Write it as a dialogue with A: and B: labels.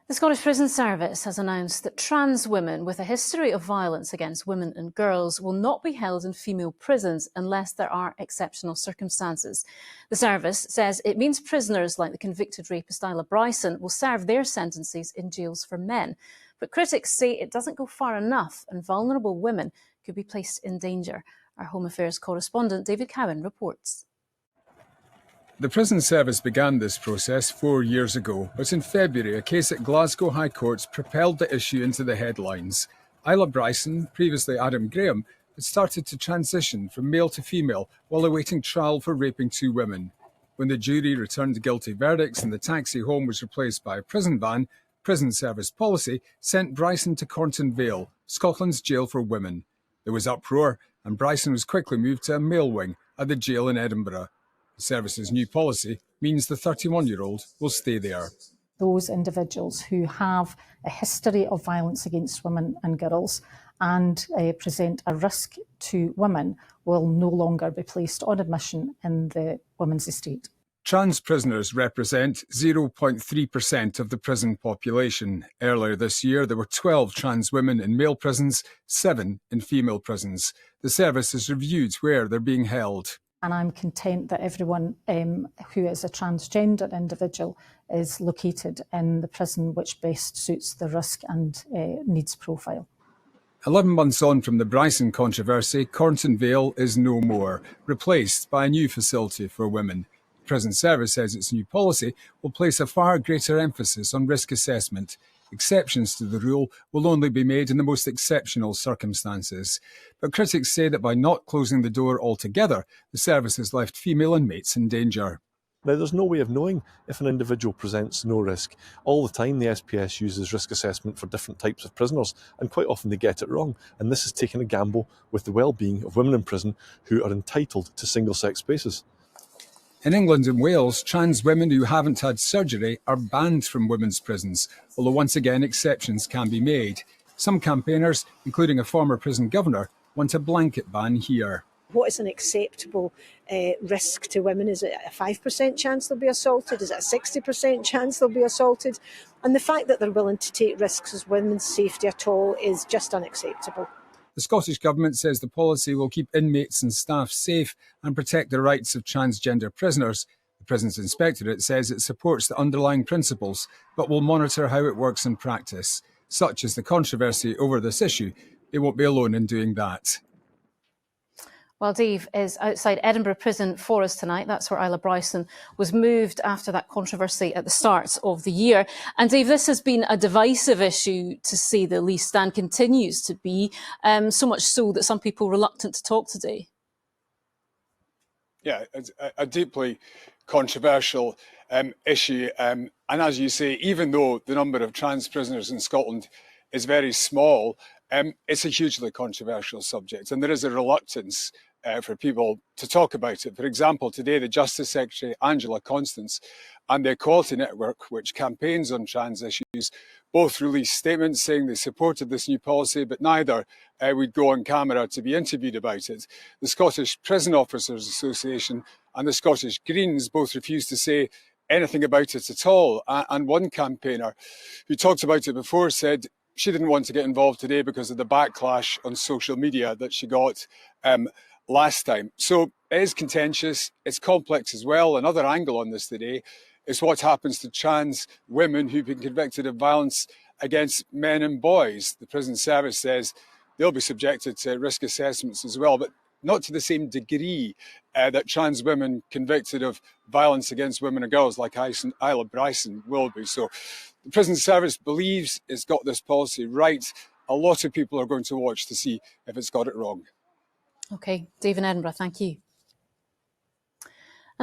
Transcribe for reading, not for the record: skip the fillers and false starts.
A: The Scottish Prison Service has announced that trans women with a history of violence against women and girls will not be held in female prisons unless there are exceptional circumstances. The service says it means prisoners like the convicted rapist Isla Bryson will serve their sentences in jails for men. But critics say it doesn't go far enough and vulnerable women could be placed in danger. Our Home Affairs correspondent David Cowan reports.
B: The prison service began this process 4 years ago, but in February a case at Glasgow High Court propelled the issue into the headlines. Isla Bryson, previously Adam Graham, had started to transition from male to female while awaiting trial for raping 2 women. When the jury returned guilty verdicts and the taxi home was replaced by a prison van, prison service policy sent Bryson to Cornton Vale, Scotland's jail for women. There was uproar and Bryson was quickly moved to a male wing at the jail in Edinburgh. The service's new policy means the 31-year-old will stay there.
C: Those individuals who have a history of violence against women and girls and present a risk to women will no longer be placed on admission in the women's estate.
B: Trans prisoners represent 0.3% of the prison population. Earlier this year, there were 12 trans women in male prisons, 7 in female prisons. The service has reviewed where they're being held.
C: And I'm content that everyone who is a transgender individual is located in the prison which best suits the risk and needs profile.
B: 11 months on from the Bryson controversy, Cornton Vale is no more, replaced by a new facility for women. The prison service says its new policy will place a far greater emphasis on risk assessment. Exceptions to the rule will only be made in the most exceptional circumstances. But critics say that by not closing the door altogether, the service has left female inmates in danger.
D: Now, there's no way of knowing if an individual presents no risk. All the time, the SPS uses risk assessment for different types of prisoners, and quite often they get it wrong. And this is taking a gamble with the well-being of women in prison who are entitled to single-sex spaces.
B: In England and Wales, trans women who haven't had surgery are banned from women's prisons, although once again exceptions can be made. Some campaigners, including a former prison governor, want a blanket ban here.
E: What is an acceptable risk to women? Is it a 5% chance they'll be assaulted? Is it a 60% chance they'll be assaulted? And the fact that they're willing to take risks as women's safety at all is just unacceptable.
B: The Scottish Government says the policy will keep inmates and staff safe and protect the rights of transgender prisoners. The Prisons Inspectorate says it supports the underlying principles, but will monitor how it works in practice. Such is the controversy over this issue. They won't be alone in doing that.
A: Well, Dave is outside Edinburgh Prison for us tonight. That's where Isla Bryson was moved after that controversy at the start of the year. And Dave, this has been a divisive issue, to say the least, and continues to be, so much so that some people are reluctant to talk today.
F: Yeah, it's a deeply controversial issue. And as you say, even though the number of trans prisoners in Scotland is very small, it's a hugely controversial subject, and there is a reluctance for people to talk about it. For example, today the Justice Secretary, Angela Constance, and the Equality Network, which campaigns on trans issues, both released statements saying they supported this new policy, but neither would go on camera to be interviewed about it. The Scottish Prison Officers Association and the Scottish Greens both refused to say anything about it at all. And one campaigner who talked about it before said she didn't want to get involved today because of the backlash on social media that she got last time. So it is contentious, it's complex as well. Another angle on this today is what happens to trans women who've been convicted of violence against men and boys. The prison service says they'll be subjected to risk assessments as well, but not to the same degree that trans women convicted of violence against women and girls like Isla Bryson will be. So the prison service believes it's got this policy right. A lot of people are going to watch to see if it's got it wrong.
A: OK, Dave in Edinburgh, thank you.